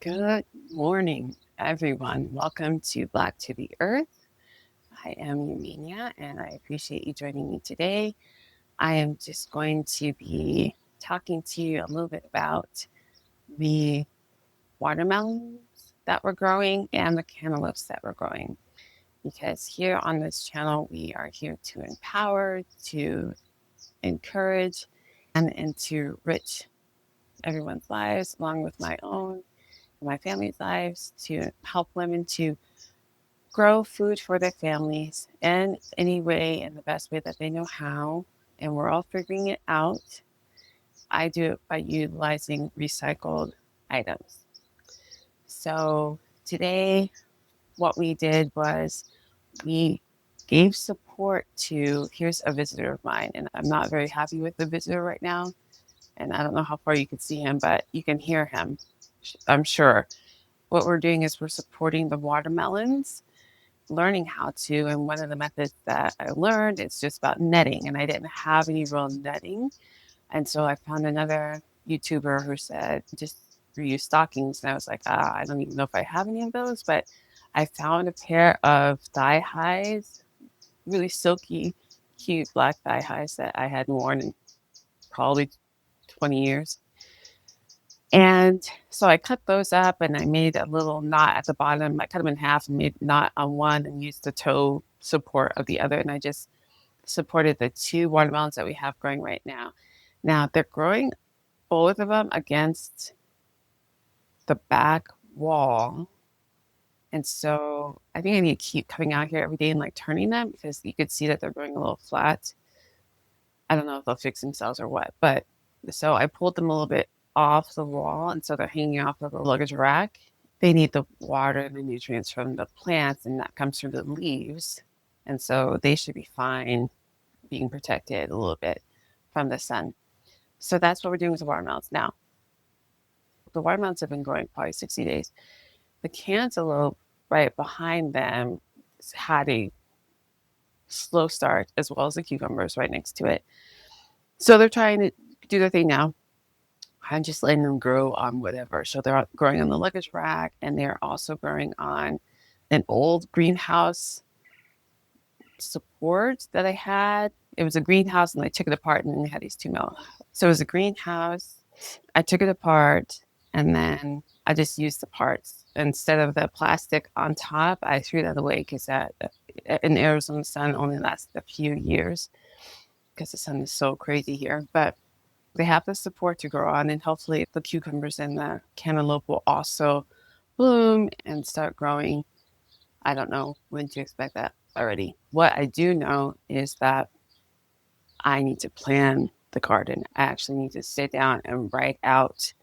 Good morning, everyone. Welcome to Black to the Earth. I am Yaminha, and I appreciate you joining me today. I am just going to be talking to you a little bit about the watermelons that we're growing and the cantaloupes that we're growing. Because here on this channel, we are here to empower, to encourage, and to enrich everyone's lives, along with my own, my family's lives, to help women to grow food for their families in any way, in the best way that they know how. And we're all figuring it out. I do it by utilizing recycled items. So today, what we did was we gave support to, here's a visitor of mine, and I'm not very happy with the visitor right now. And I don't know how far you can see him, but you can hear him, I'm sure. What we're doing is we're supporting the watermelons, learning how to. And one of the methods that I learned is just about netting. And I didn't have any real netting. And so I found another YouTuber who said, just reuse stockings. And I was like, I don't even know if I have any of those, but I found a pair of thigh highs, really silky, cute black thigh highs that I hadn't worn in probably 20 years. And so I cut those up and I made a little knot at the bottom. I cut them in half and made a knot on one and used the toe support of the other. And I just supported the two watermelons that we have growing right now. Now they're growing, both of them, against the back wall. And so I think I need to keep coming out here every day and like turning them because you could see that they're growing a little flat. I don't know if they'll fix themselves or what, but so I pulled them a little bit off the wall, and so they're hanging off of the luggage rack. They need the water and the nutrients from the plants, and that comes through the leaves. And so they should be fine being protected a little bit from the sun. So that's what we're doing with the watermelons. Now, the watermelons have been growing probably 60 days. The cantaloupe right behind them had a slow start, as well as the cucumbers right next to it. So they're trying to do their thing now. I'm just letting them grow on whatever. So they're growing on the luggage rack, and they're also growing on an old greenhouse support that I had. It was a greenhouse, and I took it apart, and then they had these two metal. So it was a greenhouse. I took it apart, and then I just used the parts. Instead of the plastic on top, I threw that away because that in Arizona sun only lasts a few years because the sun is so crazy here. But they have the support to grow on, and hopefully the cucumbers and the cantaloupe will also bloom and start growing. I don't know when to expect that already. What I do know is that I need to plan the garden. I actually need to sit down and write out,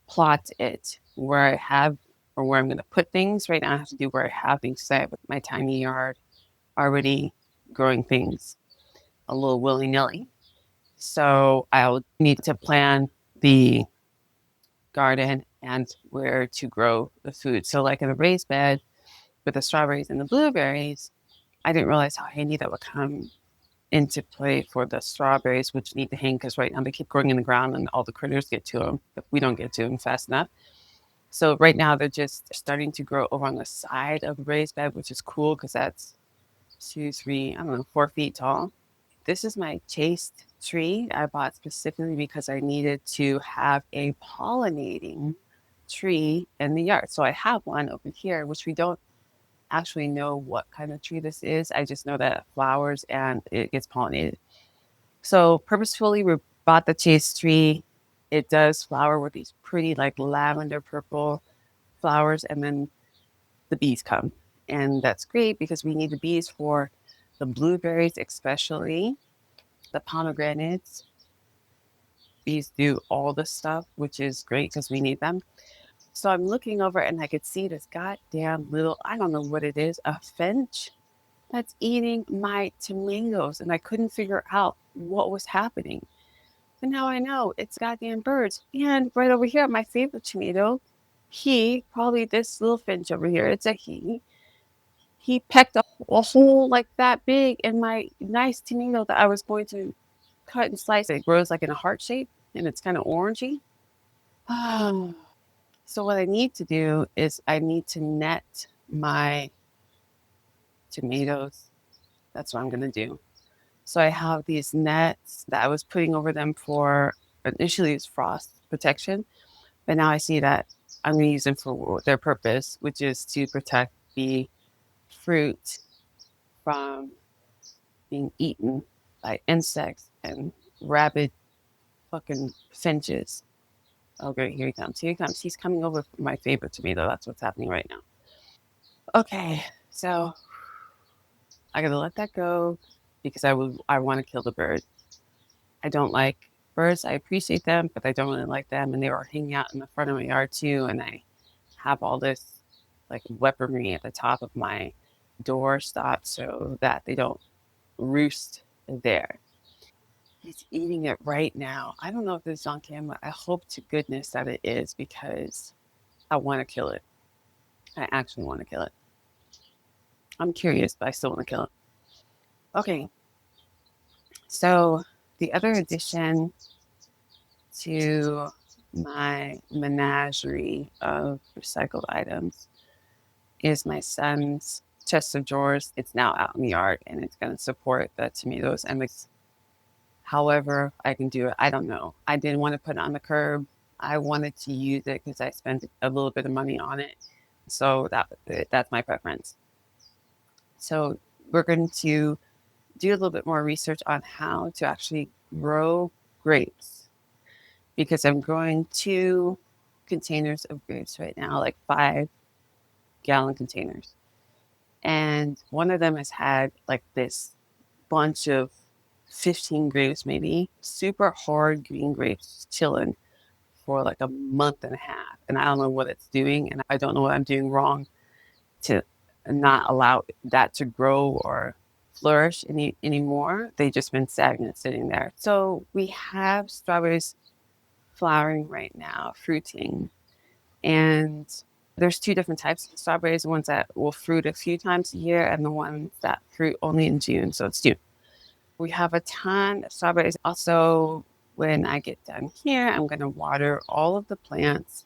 plot it, where I have or where I'm going to put things. Right now, I have to do where I have things set with my tiny yard already growing things a little willy nilly. So I'll need to plan the garden and where to grow the food. So, like in a raised bed with the strawberries and the blueberries, I didn't realize how handy that would come into play for the strawberries, which need to hang because right now they keep growing in the ground and all the critters get to them, but we don't get to them fast enough. So right now they're just starting to grow over on the side of the raised bed, which is cool because that's 2, 3, I don't know, 4 feet tall. This is my chased tree I bought specifically because I needed to have a pollinating tree in the yard. So I have one over here, which we don't actually know what kind of tree this is. I just know that it flowers and it gets pollinated. So purposefully, we bought the chase tree. It does flower with these pretty like lavender purple flowers, and then the bees come. And that's great because we need the bees for the blueberries, especially the pomegranates. Bees do all the stuff, which is great because we need them. So I'm looking over and I could see this goddamn little, I don't know what it is, a finch that's eating my tomatoes. And I couldn't figure out what was happening. But now I know it's goddamn birds. And right over here, my favorite tomato, probably this little finch over here, it's a he pecked a hole like that big in my nice tomato that I was going to cut and slice. It grows like in a heart shape and it's kind of orangey. So what I need to do is I need to net my tomatoes. That's what I'm going to do. So I have these nets that I was putting over them for initially it's frost protection, but now I see that I'm going to use them for their purpose, which is to protect the fruit from being eaten by insects and rabid fucking finches. Oh, great. Here he comes. Here he comes. He's coming over for my favorite tomato. That's what's happening right now. Okay. So I got to let that go because I want to kill the bird. I don't like birds. I appreciate them, but I don't really like them. And they were hanging out in the front of my yard too. And I have all this like weaponry at the top of my door stop so that they don't roost there. He's eating it right now. I don't know if this is on camera. I hope to goodness that it is because I want to kill it. I actually want to kill it. I'm curious, but I still want to kill it. Okay, so the other addition to my menagerie of recycled items is my son's chest of drawers. It's now out in the yard and it's going to support the tomatoes and the however I can do it. I don't know. I didn't want to put it on the curb. I wanted to use it because I spent a little bit of money on it. So that's my preference. So we're going to do a little bit more research on how to actually grow grapes because I'm growing 2 containers of grapes right now, like 5-gallon containers. And one of them has had like this bunch of 15 grapes, maybe super hard green grapes chilling for like a month and a half. And I don't know what it's doing. And I don't know what I'm doing wrong to not allow that to grow or flourish anymore. They've just been stagnant sitting there. So we have strawberries flowering right now, fruiting. And there's 2 different types of strawberries, the ones that will fruit a few times a year and the ones that fruit only in June. So it's June. We have a ton of strawberries. Also, when I get done here, I'm going to water all of the plants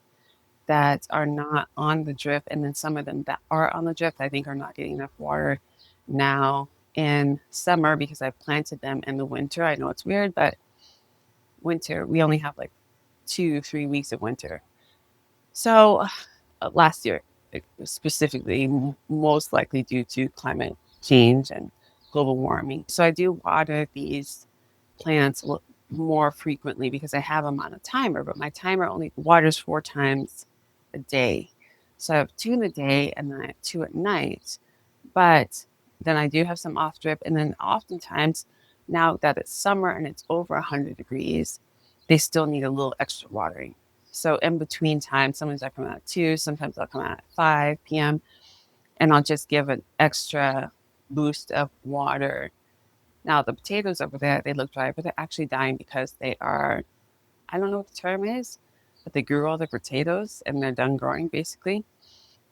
that are not on the drip. And then some of them that are on the drip, I think are not getting enough water now in summer because I planted them in the winter. I know it's weird, but winter, we only have like 2-3 weeks of winter. So last year, specifically, most likely due to climate change and global warming. So I do water these plants more frequently because I have them on a timer, but my timer only waters 4 times a day. So I have 2 in the day and then I have 2 at night. But then I do have some off drip. And then oftentimes, now that it's summer and it's over 100 degrees, they still need a little extra watering. So in between times, sometimes I come out at 2, sometimes I'll come out at 5 p.m. and I'll just give an extra boost of water. Now the potatoes over there, they look dry, but they're actually dying because they are, I don't know what the term is, but they grew all the potatoes and they're done growing basically.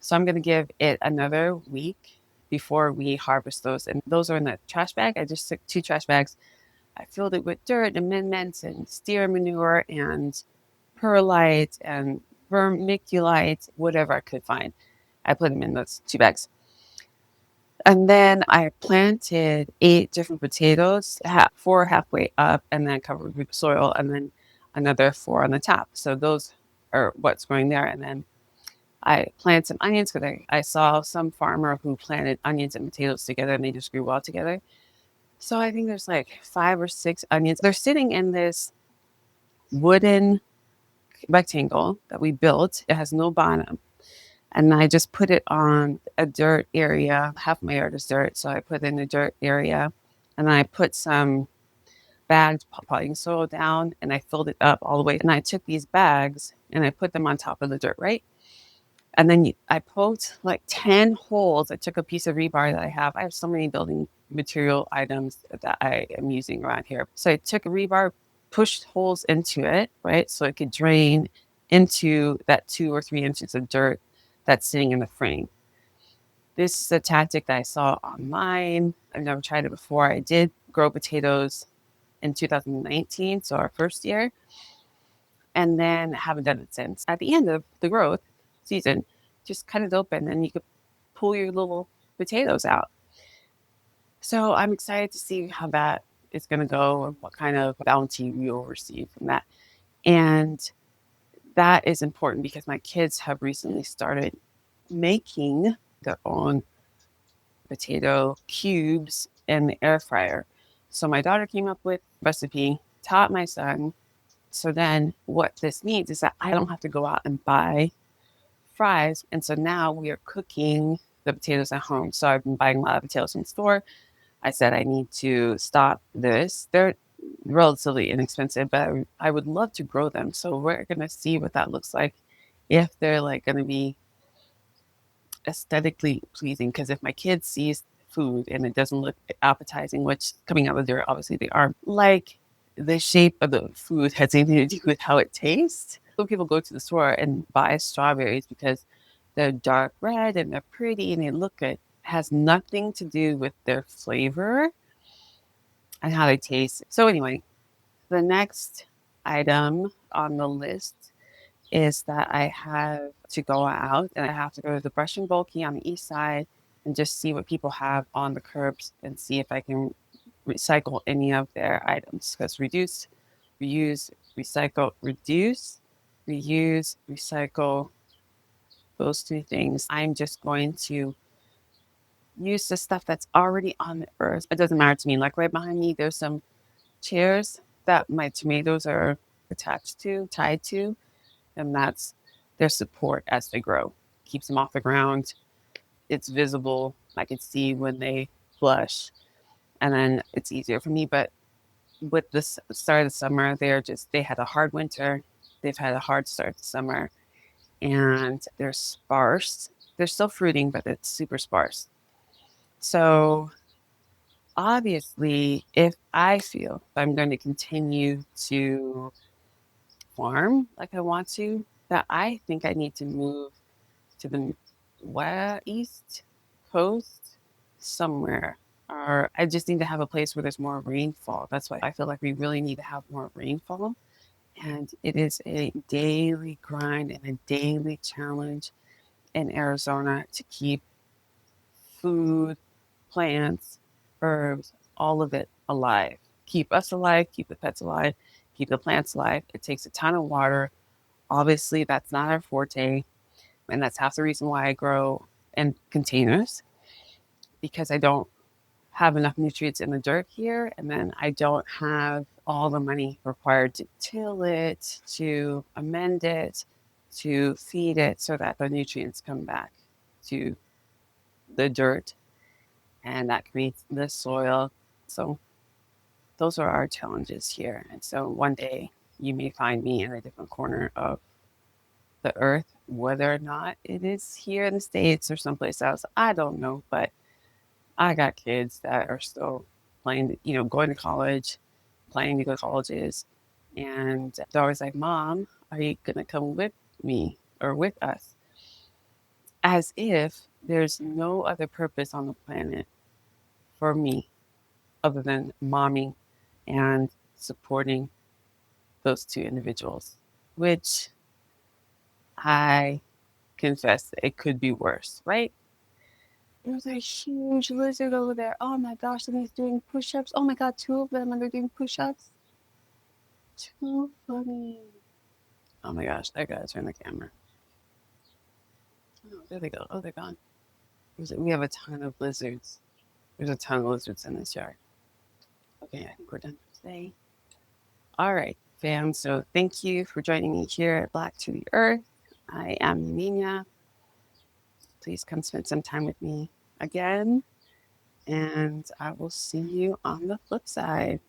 So I'm going to give it another week before we harvest those. And those are in the trash bag. I just took 2 trash bags. I filled it with dirt, amendments, and steer manure, and perlite, and vermiculite, whatever I could find. I put them in those 2 bags. And then I planted 8 different potatoes, 4 halfway up, and then covered with soil, and then another 4 on the top. So those are what's growing there. And then I planted some onions because I saw some farmer who planted onions and potatoes together and they just grew well together. So I think there's like 5 or 6 onions. They're sitting in this wooden rectangle that we built. It has no bottom. And I just put it on a dirt area. Half my yard is dirt. So I put it in a dirt area and I put some bagged potting soil down and I filled it up all the way. And I took these bags and I put them on top of the dirt, right? And then I poked like 10 holes. I took a piece of rebar that I have. I have so many building material items that I am using around here. So I took a rebar, pushed holes into it, right? So it could drain into that 2 or 3 inches of dirt that's sitting in the frame. This is a tactic that I saw online. I've never tried it before. I did grow potatoes in 2019, so our first year. and then haven't done it since. At the end of the growth season, just cut it open and you could pull your little potatoes out. So I'm excited to see how that is going to go and what kind of bounty we will receive from that. And that is important because my kids have recently started making their own potato cubes in the air fryer. So my daughter came up with a recipe, taught my son. So then what this means is that I don't have to go out and buy fries. And so now we are cooking the potatoes at home. So I've been buying a lot of potatoes from the store. I said I need to stop this. They're relatively inexpensive, but I would love to grow them. So we're going to see what that looks like, if they're like going to be aesthetically pleasing. Because if my kid sees food and it doesn't look appetizing, which coming out of the dirt, obviously they are, like the shape of the food has anything to do with how it tastes. Some people go to the store and buy strawberries because they're dark red and they're pretty and they look good. It has nothing to do with their flavor and how they taste. So anyway, the next item on the list is that I have to go out and I have to go to the Brush and Bulky on the east side and just see what people have on the curbs and see if I can recycle any of their items. Because reduce, reuse, recycle, reduce, reuse, recycle, those two things. I'm just going to use the stuff that's already on the earth. It doesn't matter to me. Like right behind me, there's some chairs that my tomatoes are attached to, tied to, and that's their support as they grow. Keeps them off the ground. It's visible. I can see when they blush, and then it's easier for me. But with the start of the summer, they had a hard winter. They've had a hard start to summer, and they're sparse. They're still fruiting, but it's super sparse. So obviously, if I feel I'm going to continue to farm like I want to, that I think I need to move to the east coast somewhere. Or I just need to have a place where there's more rainfall. That's why I feel like we really need to have more rainfall. And it is a daily grind and a daily challenge in Arizona to keep food, plants, herbs, all of it alive. Keep us alive, keep the pets alive, keep the plants alive. It takes a ton of water. Obviously, that's not our forte. And that's half the reason why I grow in containers, because I don't have enough nutrients in the dirt here. And then I don't have all the money required to till it, to amend it, to feed it so that the nutrients come back to the dirt and that creates the soil. So those are our challenges here. And so one day you may find me in a different corner of the earth, whether or not it is here in the States or someplace else. I don't know, but I got kids that are still playing, going to college, planning to go to colleges. And they're always like, Mom, are you going to come with me or with us? As if there's no other purpose on the planet for me other than momming and supporting those two individuals, which I confess it could be worse, right? There's a huge lizard over there. Oh my gosh, and he's doing push-ups. Oh my god, two of them and they're doing push-ups. Too funny. Oh my gosh, I gotta turn the camera. Oh, there they go. Oh, they're gone. We have a ton of lizards. There's a ton of lizards in this yard. Okay, I think we're done for today. All right, fam. So thank you for joining me here at Black to the Earth. I am Yaminha. Please come spend some time with me again. And I will see you on the flip side.